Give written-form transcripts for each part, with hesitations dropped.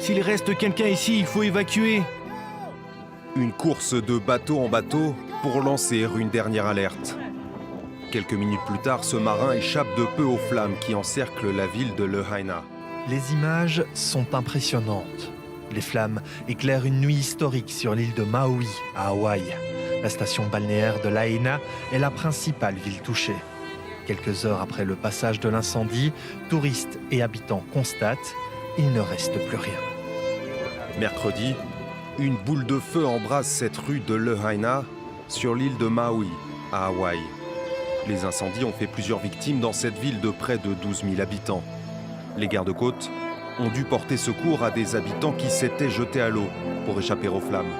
S'il reste quelqu'un ici, il faut évacuer. Une course de bateau en bateau pour lancer une dernière alerte. Quelques minutes plus tard, ce marin échappe de peu aux flammes qui encerclent la ville de Lahaina. Les images sont impressionnantes. Les flammes éclairent une nuit historique sur l'île de Maui, à Hawaï. La station balnéaire de Lahaina est la principale ville touchée. Quelques heures après le passage de l'incendie, touristes et habitants constatent qu'il ne reste plus rien. Mercredi, une boule de feu embrase cette rue de Lahaina sur l'île de Maui, à Hawaï. Les incendies ont fait plusieurs victimes dans cette ville de près de 12 000 habitants. Les gardes-côtes ont dû porter secours à des habitants qui s'étaient jetés à l'eau pour échapper aux flammes.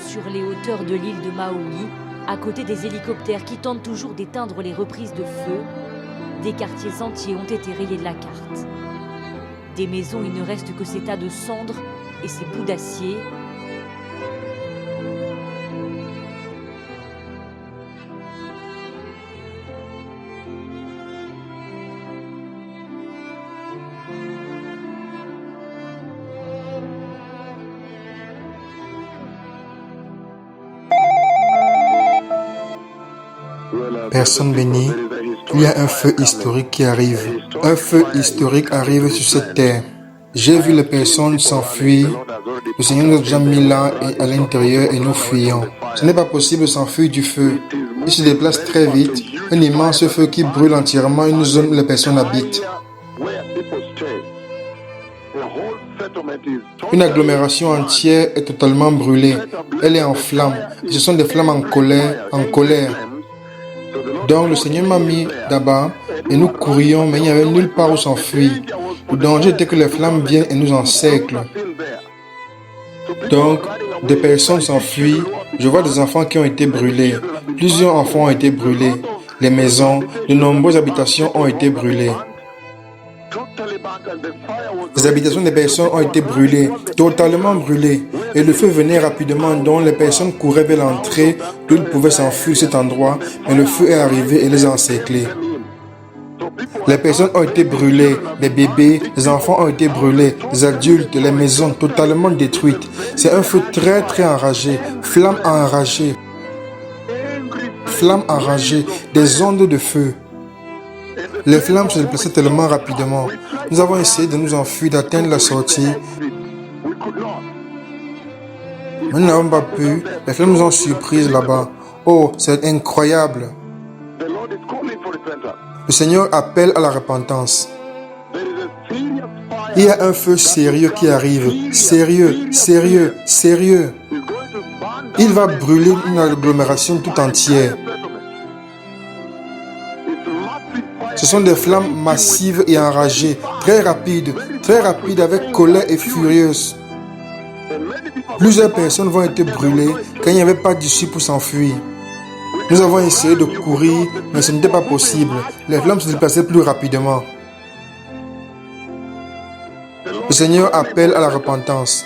Sur les hauteurs de l'île de Maui, à côté des hélicoptères qui tentent toujours d'éteindre les reprises de feu, des quartiers entiers ont été rayés de la carte. Des maisons, il ne reste que ces tas de cendres et ces bouts d'acier. Personne bénie, il y a un feu historique qui arrive. Un feu historique arrive sur cette terre. J'ai vu les personnes s'enfuir. Le Seigneur nous a déjà mis là et à l'intérieur et nous fuyons. Ce n'est pas possible de s'enfuir du feu. Il se déplace très vite. Un immense feu qui brûle entièrement une zone où les personnes habitent. Une agglomération entière est totalement brûlée. Elle est en flammes. Ce sont des flammes en colère, en colère. Donc le Seigneur m'a mis là-bas et nous courions, mais il n'y avait nulle part où s'enfuir. Le danger était que les flammes viennent et nous encerclent. Donc, des personnes s'enfuient. Je vois des enfants qui ont été brûlés. Plusieurs enfants ont été brûlés. Les maisons, de nombreuses habitations ont été brûlées. Les habitations des personnes ont été brûlées, totalement brûlées. Et le feu venait rapidement, donc les personnes couraient vers l'entrée d'où ils pouvaient s'enfuir de cet endroit, mais le feu est arrivé et les a encerclés. Les personnes ont été brûlées, les bébés, les enfants ont été brûlés, les adultes, les maisons totalement détruites. C'est un feu très très enragé, flammes enragées, des ondes de feu. Les flammes se déplaçaient tellement rapidement. Nous avons essayé de nous enfuir, d'atteindre la sortie. Mais nous n'avons pas pu. Les flammes nous ont surprises là-bas. Oh, c'est incroyable. Le Seigneur appelle à la repentance. Il y a un feu sérieux qui arrive. Sérieux, sérieux, sérieux. Il va brûler une agglomération tout entière. Ce sont des flammes massives et enragées, très rapides avec colère et furieuse. Plusieurs personnes vont être brûlées car il n'y avait pas d'issue pour s'enfuir. Nous avons essayé de courir, mais ce n'était pas possible. Les flammes se déplaçaient plus rapidement. Le Seigneur appelle à la repentance.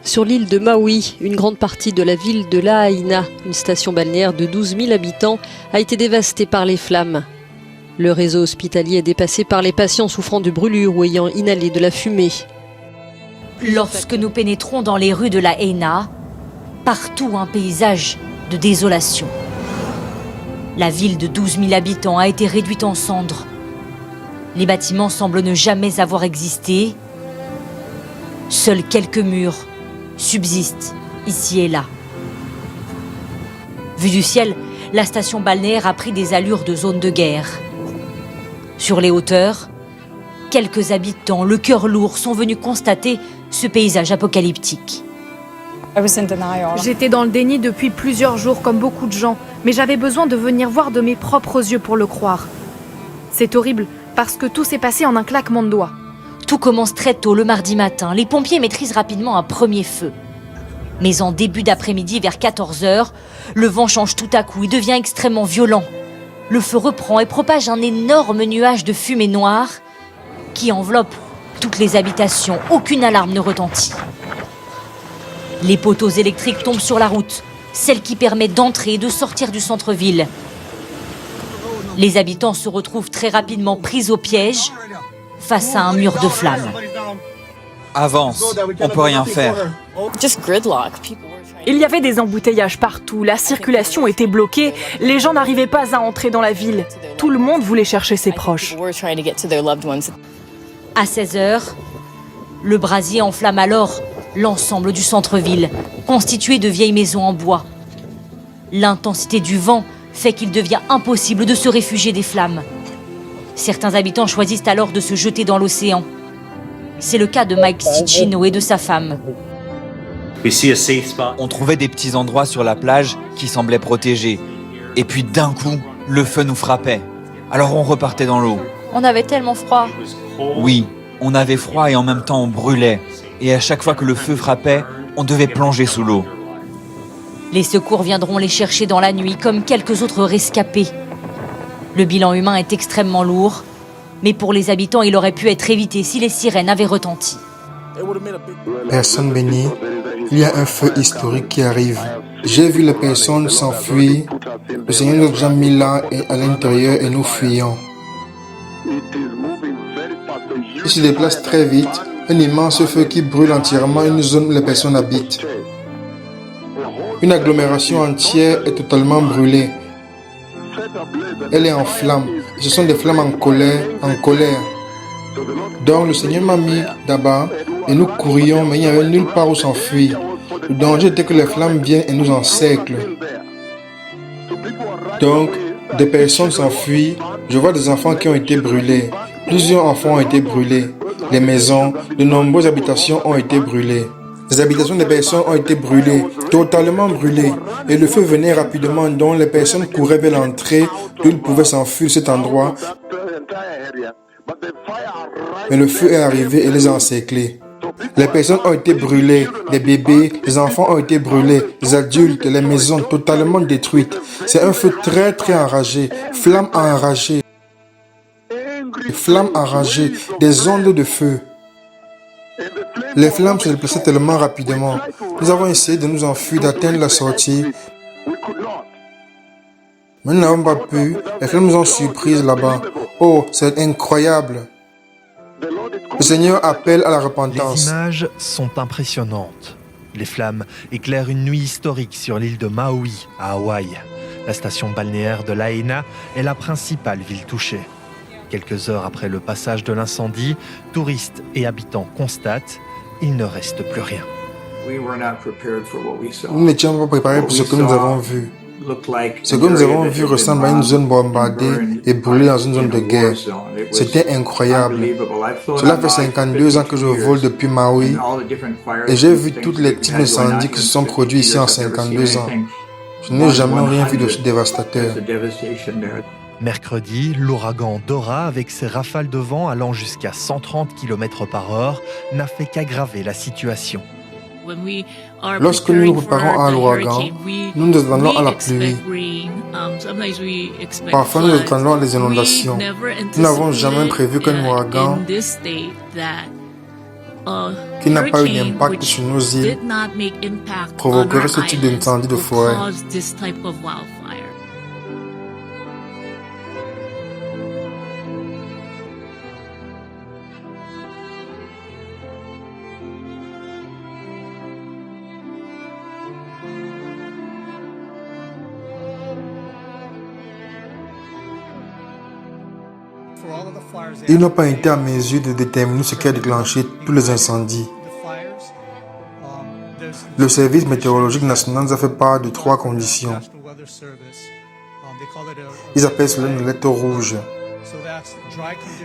Sur l'île de Maui, une grande partie de la ville de Lahaina, une station balnéaire de 12 000 habitants, a été dévastée par les flammes. Le réseau hospitalier est dépassé par les patients souffrant de brûlures ou ayant inhalé de la fumée. Lorsque nous pénétrons dans les rues de Lahaina, partout un paysage de désolation. La ville de 12 000 habitants a été réduite en cendres. Les bâtiments semblent ne jamais avoir existé. Seuls quelques murs subsistent ici et là. Vue du ciel, la station balnéaire a pris des allures de zone de guerre. Sur les hauteurs, quelques habitants, le cœur lourd, sont venus constater ce paysage apocalyptique. J'étais dans le déni depuis plusieurs jours, comme beaucoup de gens, mais j'avais besoin de venir voir de mes propres yeux pour le croire. C'est horrible, parce que tout s'est passé en un claquement de doigts. Tout commence très tôt le mardi matin. Les pompiers maîtrisent rapidement un premier feu. Mais en début d'après-midi, vers 14 h, le vent change tout à coup et devient extrêmement violent. Le feu reprend et propage un énorme nuage de fumée noire qui enveloppe toutes les habitations. Aucune alarme ne retentit. Les poteaux électriques tombent sur la route, celle qui permet d'entrer et de sortir du centre-ville. Les habitants se retrouvent très rapidement pris au piège face à un mur de flammes. Avance, on peut rien faire. Il y avait des embouteillages partout, la circulation était bloquée, les gens n'arrivaient pas à entrer dans la ville. Tout le monde voulait chercher ses proches. À 16 h, le brasier enflamme alors l'ensemble du centre-ville, constitué de vieilles maisons en bois. L'intensité du vent fait qu'il devient impossible de se réfugier des flammes. Certains habitants choisissent alors de se jeter dans l'océan. C'est le cas de Mike Cicino et de sa femme. On trouvait des petits endroits sur la plage qui semblaient protégés. Et puis d'un coup, le feu nous frappait. Alors on repartait dans l'eau. On avait tellement froid. Oui, on avait froid et en même temps on brûlait. Et à chaque fois que le feu frappait, on devait plonger sous l'eau. Les secours viendront les chercher dans la nuit, comme quelques autres rescapés. Le bilan humain est extrêmement lourd, mais pour les habitants, il aurait pu être évité si les sirènes avaient retenti. Personne bénie, il y a un feu historique qui arrive. J'ai vu les personnes s'enfuir. Le Seigneur nous a mis là et à l'intérieur et nous fuyons. Il se déplace très vite. Un immense feu qui brûle entièrement une zone où les personnes habitent. Une agglomération entière est totalement brûlée. Elle est en flammes. Ce sont des flammes en colère, Donc le Seigneur m'a mis d'abord et nous courions, mais il n'y avait nulle part où s'enfuir. Le danger était que les flammes viennent et nous encerclent. Donc, des personnes s'enfuient. Je vois des enfants qui ont été brûlés. Plusieurs enfants ont été brûlés. Les maisons, de nombreuses habitations ont été brûlées. Les habitations des personnes ont été brûlées, totalement brûlées. Et le feu venait rapidement, donc les personnes couraient vers l'entrée d'où ils pouvaient s'enfuir de cet endroit. Mais le feu est arrivé et les a encerclés. Les personnes ont été brûlées, les bébés, les enfants ont été brûlés, les adultes, les maisons totalement détruites. C'est un feu très très enragé, flammes enragées. Flammes enragées, des ondes de feu. Les flammes se déplaçaient tellement rapidement. Nous avons essayé de nous enfuir, d'atteindre la sortie. Mais nous n'avons pas pu. Les flammes nous ont surprises là-bas. Oh, c'est incroyable. Le Seigneur appelle à la repentance. Les images sont impressionnantes. Les flammes éclairent une nuit historique sur l'île de Maui, à Hawaï. La station balnéaire de Lahaina est la principale ville touchée. Quelques heures après le passage de l'incendie, touristes et habitants constatent qu'il ne reste plus rien. Nous n'étions pas préparés pour ce que nous avons vu. Ce que nous avons vu ressemble à une zone bombardée et brûlée dans une zone de guerre. C'était incroyable. Cela fait 52 ans que je vole depuis Maui et j'ai vu tous les types d'incendies qui se sont produits ici en 52 ans. Je n'ai jamais rien vu d'aussi dévastateur. Mercredi, l'ouragan Dora, avec ses rafales de vent allant jusqu'à 130 km/h, n'a fait qu'aggraver la situation. Lorsque nous nous préparons à l'ouragan, nous nous attendons à la pluie. Parfois, nous attendons à des inondations. Nous n'avons jamais prévu qu'un ouragan qui n'a pas eu d'impact sur nos îles provoquerait ce type d'incendie de forêt. Ils n'ont pas été en mesure de déterminer ce qui a déclenché tous les incendies. Le service météorologique national nous a fait part de 3 conditions. Ils appellent cela une lettre rouge.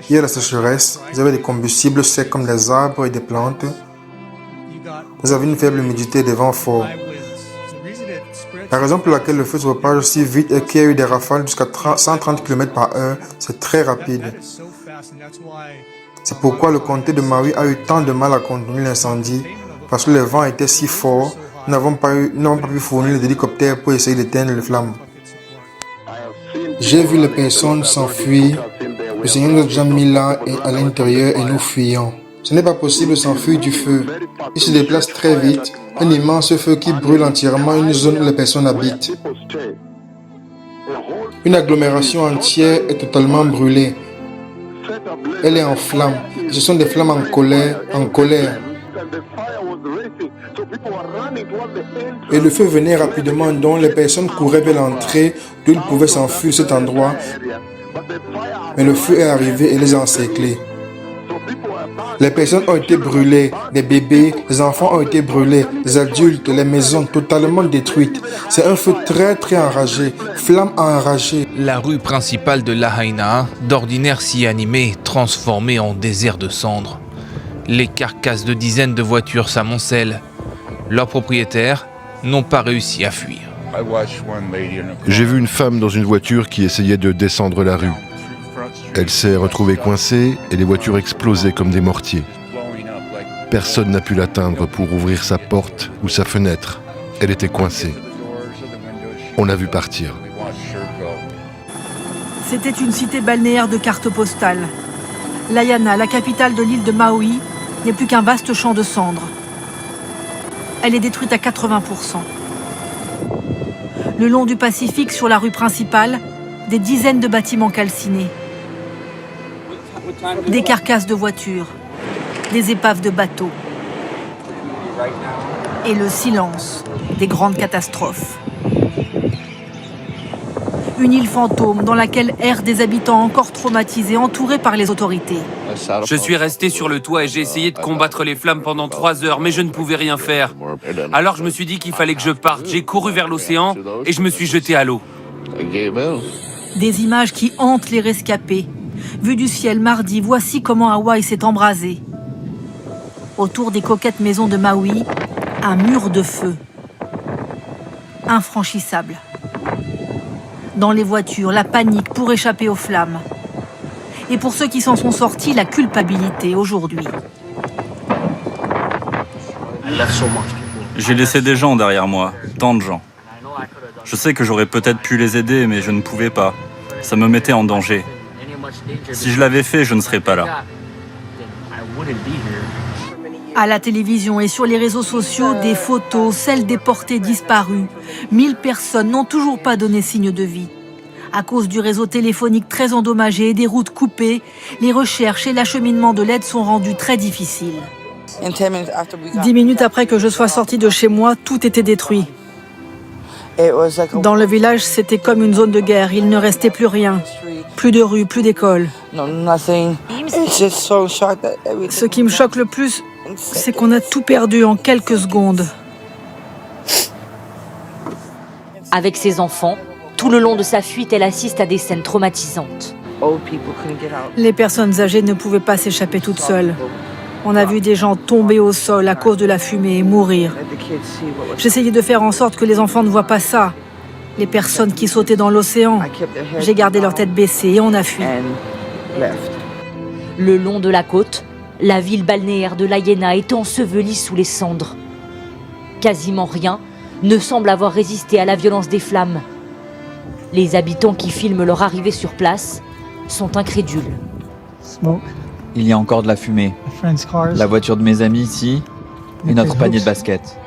Il y a la sécheresse, vous avez des combustibles secs comme des arbres et des plantes. Vous avez une faible humidité et des vents forts. La raison pour laquelle le feu se propage aussi vite est qu'il y a eu des rafales jusqu'à 130 km/h. C'est très rapide. C'est pourquoi le comté de Maui a eu tant de mal à contenir l'incendie, parce que les vents étaient si forts, nous n'avons pas pu fournir les hélicoptères pour essayer d'éteindre les flammes. J'ai vu les personnes s'enfuir. Le Seigneur nous a déjà mis là et à l'intérieur et nous fuyons. Ce n'est pas possible de s'enfuir du feu. Il se déplace très vite. Un immense feu qui brûle entièrement une zone où les personnes habitent. Une agglomération entière est totalement brûlée. Elle est en flammes. Ce sont des flammes en colère. Et le feu venait rapidement, donc les personnes couraient vers l'entrée d'où ils pouvaient s'enfuir de cet endroit. Mais le feu est arrivé et les a encerclés. Les personnes ont été brûlées, les bébés, les enfants ont été brûlés, les adultes, les maisons totalement détruites. C'est un feu très enragé, flamme enragée. La rue principale de Lahaina, d'ordinaire si animée, transformée en désert de cendres. Les carcasses de dizaines de voitures s'amoncellent. Leurs propriétaires n'ont pas réussi à fuir. J'ai vu une femme dans une voiture qui essayait de descendre la rue. Elle s'est retrouvée coincée et les voitures explosaient comme des mortiers. Personne n'a pu l'atteindre pour ouvrir sa porte ou sa fenêtre. Elle était coincée. On l'a vue partir. C'était une cité balnéaire de carte postale. Lahaina, la capitale de l'île de Maui, n'est plus qu'un vaste champ de cendres. Elle est détruite à 80%. Le long du Pacifique, sur la rue principale, des dizaines de bâtiments calcinés. Des carcasses de voitures, des épaves de bateaux. Et le silence des grandes catastrophes. Une île fantôme dans laquelle errent des habitants encore traumatisés, entourés par les autorités. Je suis resté sur le toit et j'ai essayé de combattre les flammes pendant 3 heures, mais je ne pouvais rien faire. Alors je me suis dit qu'il fallait que je parte. J'ai couru vers l'océan et je me suis jeté à l'eau. Des images qui hantent les rescapés. Vue du ciel mardi, voici comment Hawaï s'est embrasé. Autour des coquettes maisons de Maui, un mur de feu. Infranchissable. Dans les voitures, la panique pour échapper aux flammes. Et pour ceux qui s'en sont sortis, la culpabilité aujourd'hui. J'ai laissé des gens derrière moi, tant de gens. Je sais que j'aurais peut-être pu les aider, mais je ne pouvais pas. Ça me mettait en danger. Si je l'avais fait, je ne serais pas là. À la télévision et sur les réseaux sociaux, des photos, celles des portés disparus. 1000 personnes n'ont toujours pas donné signe de vie. À cause du réseau téléphonique très endommagé et des routes coupées, les recherches et l'acheminement de l'aide sont rendus très difficiles. 10 minutes après que je sois sortie de chez moi, tout était détruit. Dans le village, c'était comme une zone de guerre. Il ne restait plus rien. Plus de rues, plus d'écoles. Ce qui me choque le plus, c'est qu'on a tout perdu en quelques secondes. Avec ses enfants, tout le long de sa fuite, elle assiste à des scènes traumatisantes. Les personnes âgées ne pouvaient pas s'échapper toutes seules. On a vu des gens tomber au sol à cause de la fumée et mourir. J'essayais de faire en sorte que les enfants ne voient pas ça. Les personnes qui sautaient dans l'océan, j'ai gardé leur tête baissée et on a fui. Le long de la côte, la ville balnéaire de Lahaina est ensevelie sous les cendres. Quasiment rien ne semble avoir résisté à la violence des flammes. Les habitants qui filment leur arrivée sur place sont incrédules. Il y a encore de la fumée. La voiture de mes amis ici et notre panier de basket.